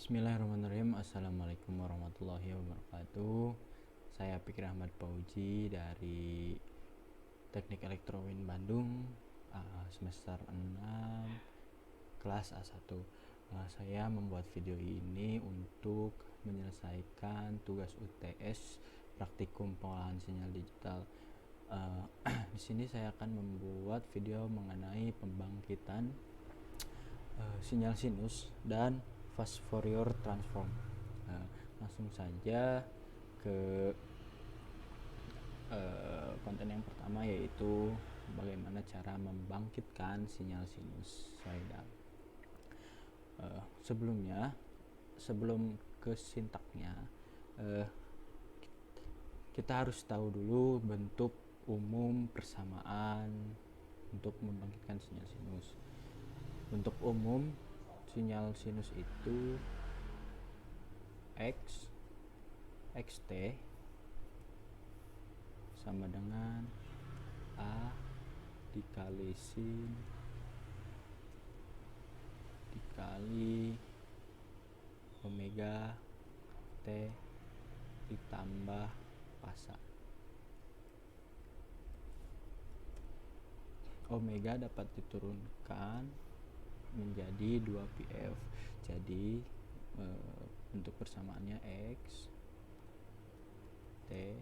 Bismillahirrahmanirrahim. Assalamualaikum warahmatullahi wabarakatuh. Saya Fikri Ahmad Pauji dari Teknik Elektro UIN Bandung, semester 6 kelas A1. Saya membuat video ini untuk menyelesaikan tugas UTS praktikum pengolahan sinyal digital. Di sini saya akan membuat video mengenai pembangkitan sinyal sinus dan fast Fourier transform. Langsung saja ke konten yang pertama, yaitu bagaimana cara membangkitkan sinyal sinus sinusoidal. Sebelum ke sintaknya, kita harus tahu dulu bentuk umum persamaan untuk membangkitkan sinyal sinus. Bentuk umum sinyal sinus itu xt sama dengan A dikali sin dikali omega t ditambah fasa. Omega dapat diturunkan menjadi 2πf. Jadi bentuk persamaannya x t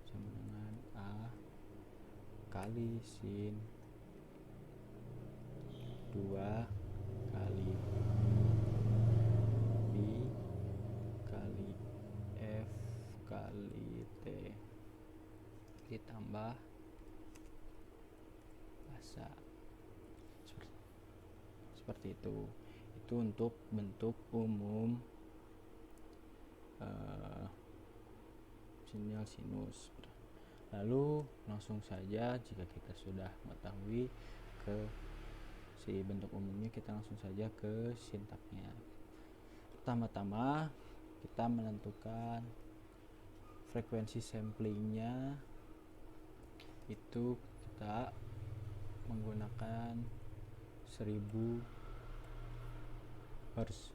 sama dengan A kali sin 2 kali B kali F kali T ditambah fasa. Seperti itu untuk bentuk umum sinyal sinus. Lalu langsung saja, jika kita sudah mengetahui ke si bentuk umumnya, kita langsung saja ke sintaknya. Pertama-tama kita menentukan frekuensi samplingnya, itu kita menggunakan 1000 Hz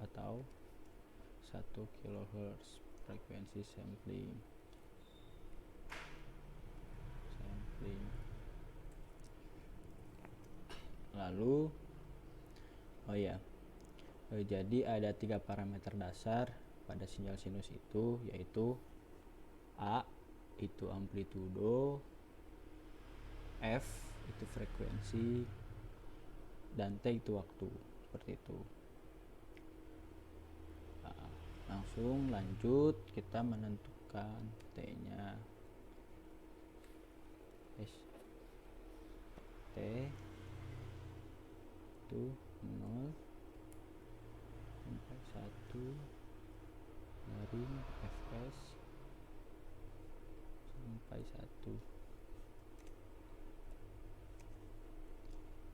atau 1 kHz frekuensi sampling. Lalu jadi ada 3 parameter dasar pada sinyal sinus itu, yaitu A itu amplitudo, F itu frekuensi, dan T itu waktu. Seperti itu. Langsung lanjut, kita menentukan T nya. T itu 0 sampai 1 dari Fs sampai 1.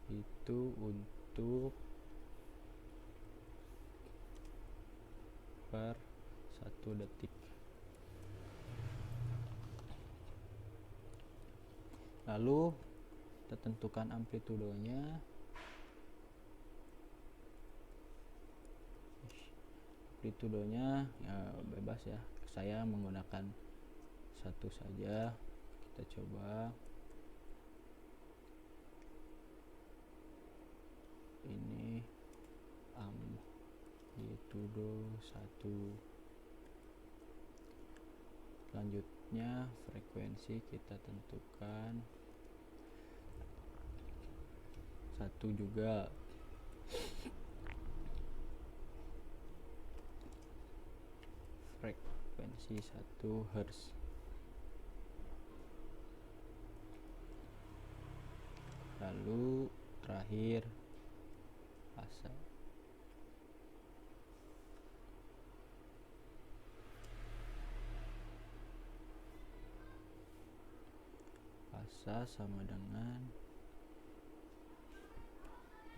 Itu untuk per 1 detik. Lalu kita tentukan amplitudonya. Amplitudonya ya bebas ya, saya menggunakan 1 saja. Kita coba ini amplitudo 1. Selanjutnya frekuensi kita tentukan 1 juga. Frekuensi 1 Hz. Lalu terakhir fasa. Fasa sama dengan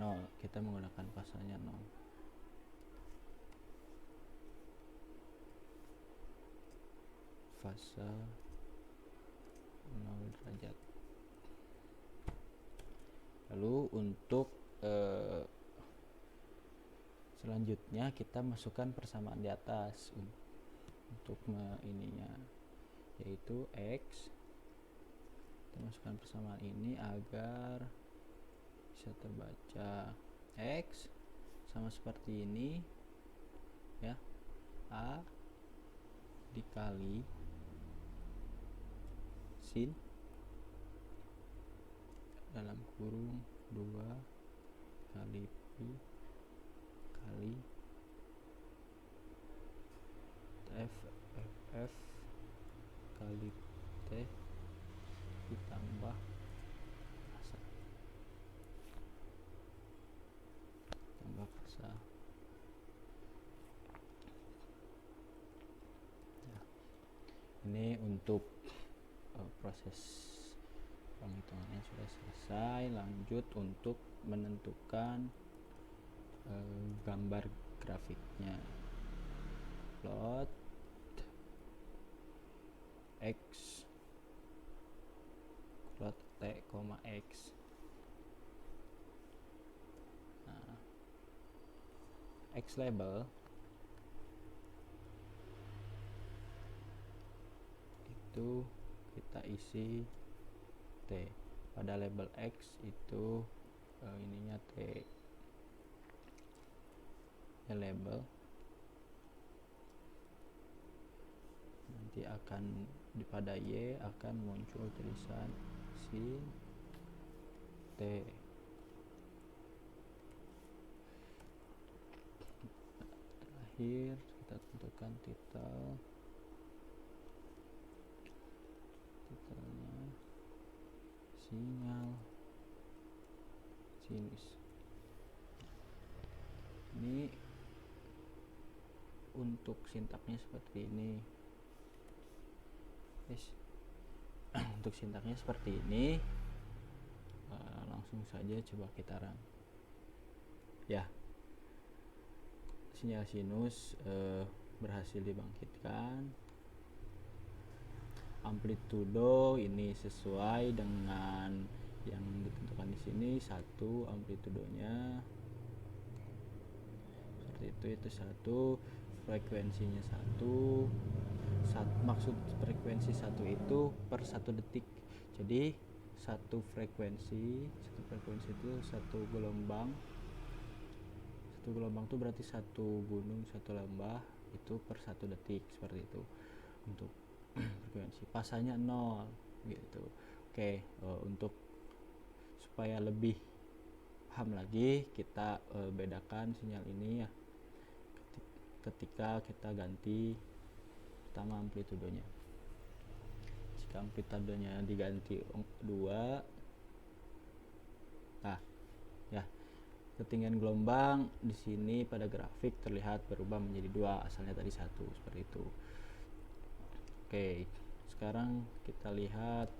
0. Kita menggunakan fasanya 0. Fasa 0 derajat. Lalu untuk selanjutnya kita masukkan persamaan di atas untuk ininya, yaitu X. Kita masukkan persamaan ini agar bisa terbaca. X sama seperti ini ya, A dikali sin dalam kurung 2 kali pi kali f kali t ditambah paksa ya. Ini untuk proses penghitungannya sudah selesai. Lanjut untuk menentukan gambar grafiknya. Plot X, plot T, X. Nah, X label itu kita isi T. Pada label X itu ininya T ya, label. Nanti akan pada Y akan muncul tulisan sin T. Terakhir kita tentukan titelnya sinyal sinus. Ini untuk sintaknya seperti ini. Untuk sintaknya seperti ini. Langsung saja coba kita run. Ya, sinyal sinus berhasil dibangkitkan. Amplitudo ini sesuai dengan yang ditentukan di sini, 1 amplitudonya seperti itu 1, frekuensinya 1. Maksud frekuensi 1 itu per 1 detik. Jadi satu frekuensi itu satu gelombang. Satu gelombang itu berarti satu gunung, satu lembah itu per 1 detik, seperti itu untuk frekuensi. Pasanya 0 gitu. Oke, untuk supaya lebih paham lagi, kita bedakan sinyal ini ya ketika kita ganti pertama amplitudonya. Jika amplitudonya diganti 2, nah ya, ketinggian gelombang di sini pada grafik terlihat berubah menjadi 2, asalnya tadi 1, seperti itu. Oke, sekarang kita lihat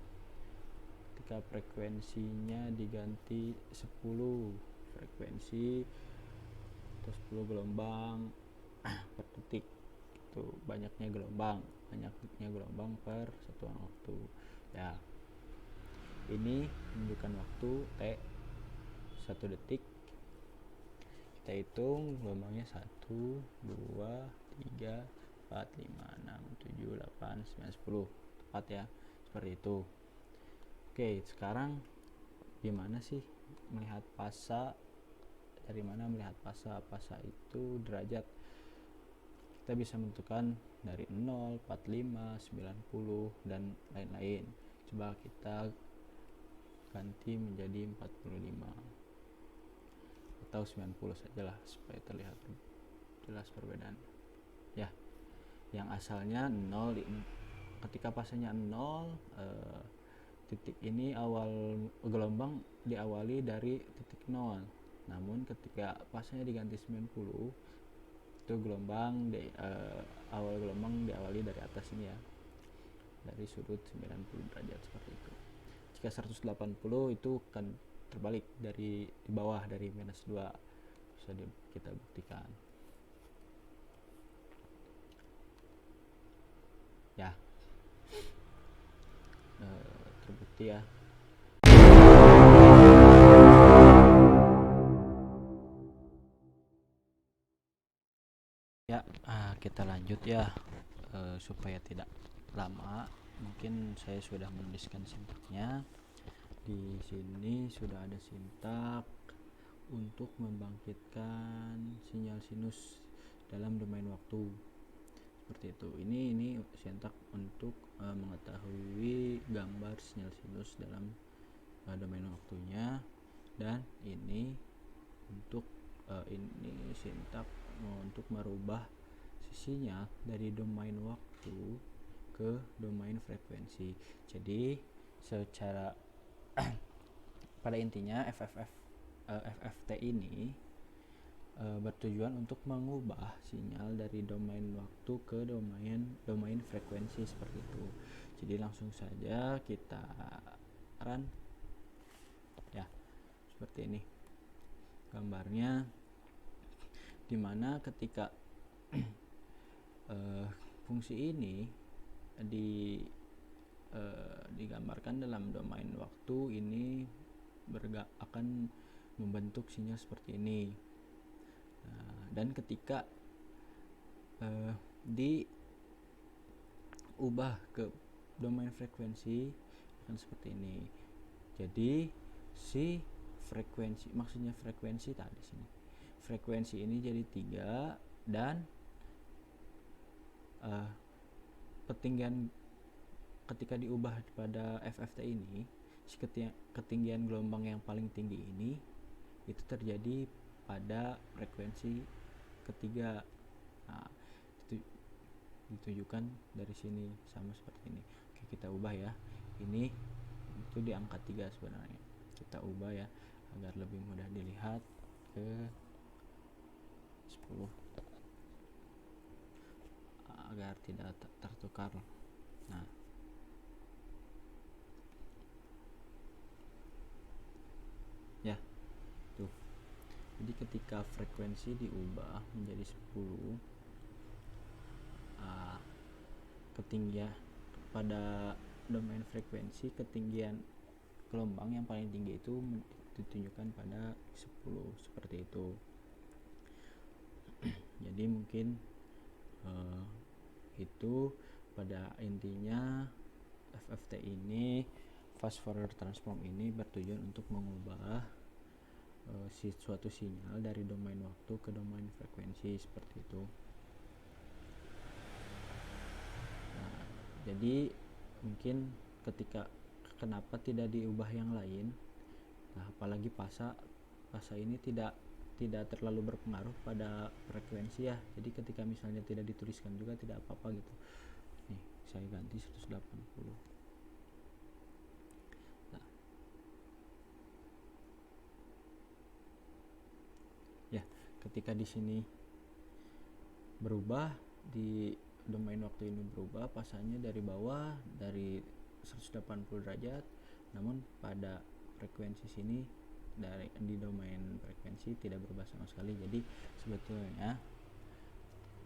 ketika frekuensinya diganti 10 frekuensi atau 10 gelombang per detik. Itu banyaknya gelombang per satuan waktu ya. Ini menunjukkan waktu T 1 detik. Kita hitung gelombangnya 1, 2, 3, 4, 5, 6, 7, 8, 9, 10. Tepat ya, seperti itu. Oke, sekarang gimana sih melihat fasa? Dari mana melihat fasa? Fasa itu derajat. Kita bisa menentukan dari 0, 45, 90 dan lain-lain. Coba kita ganti menjadi 45 atau 90 sajalah supaya terlihat jelas perbedaan. Ya, yang asalnya 0, ketika fasanya 0, titik ini awal gelombang diawali dari titik 0. Namun ketika fasanya diganti 90, itu gelombang awal gelombang diawali dari atas ini ya, dari sudut 90 derajat seperti itu. Jika 180 itu kan terbalik, dari di bawah, dari -2, bisa kita buktikan ya. Terbukti ya. Ya, kita lanjut ya, supaya tidak lama. Mungkin saya sudah menuliskan sintaknya. Di sini sudah ada sintak untuk membangkitkan sinyal sinus dalam domain waktu. Seperti itu. Ini sintak untuk mengetahui gambar sinyal sinus dalam domain waktunya, dan ini untuk ini sintak untuk merubah sinyal dari domain waktu ke domain frekuensi. Jadi secara pada intinya FFT ini bertujuan untuk mengubah sinyal dari domain waktu ke domain frekuensi seperti itu. Jadi langsung saja kita run ya, seperti ini gambarnya, dimana ketika fungsi ini digambarkan dalam domain waktu, ini akan membentuk sinyal seperti ini. Dan ketika diubah ke domain frekuensi akan seperti ini. Jadi si frekuensi, maksudnya frekuensi tadi sini, frekuensi ini jadi 3, dan ketinggian ketika diubah pada FFT ini, si ketinggian gelombang yang paling tinggi ini itu terjadi pada frekuensi ketiga. Nah, itu ditunjukkan dari sini sama seperti ini. Oke, kita ubah ya. Ini itu di angka 3 sebenarnya. Kita ubah ya agar lebih mudah dilihat ke 10 agar tidak tertukar. Nah, ya tuh. Jadi ketika frekuensi diubah menjadi 10, ketinggian pada domain frekuensi, ketinggian gelombang yang paling tinggi itu ditunjukkan pada 10 seperti itu. Jadi mungkin itu pada intinya FFT ini, fast Fourier transform ini bertujuan untuk mengubah suatu sinyal dari domain waktu ke domain frekuensi seperti itu. Nah, jadi mungkin ketika kenapa tidak diubah yang lain, nah apalagi pasa ini tidak terlalu berpengaruh pada frekuensi ya. Jadi ketika misalnya tidak dituliskan juga tidak apa-apa gitu. Nih, saya ganti 180. Nah, ya, ketika di sini berubah, di domain waktu ini berubah, pasanya dari bawah dari 180 derajat, namun pada frekuensi sini di domain frekuensi tidak berubah sama sekali. Jadi sebetulnya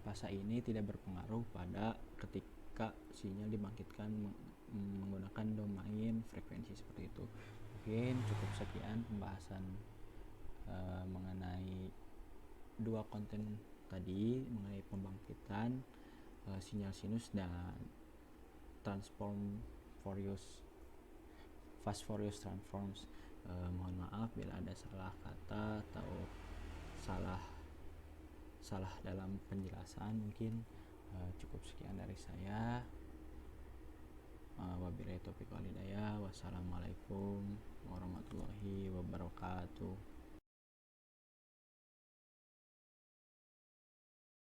fasa ini tidak berpengaruh pada ketika sinyal dibangkitkan menggunakan domain frekuensi seperti itu. Mungkin cukup sekian pembahasan mengenai dua konten tadi, mengenai pembangkitan sinyal sinus dan transform fast Fourier transforms. Mohon maaf bila ada salah kata atau salah dalam penjelasan. Mungkin cukup sekian dari saya. Wabillahi taufiq wal hidayah. Wassalamualaikum warahmatullahi wabarakatuh.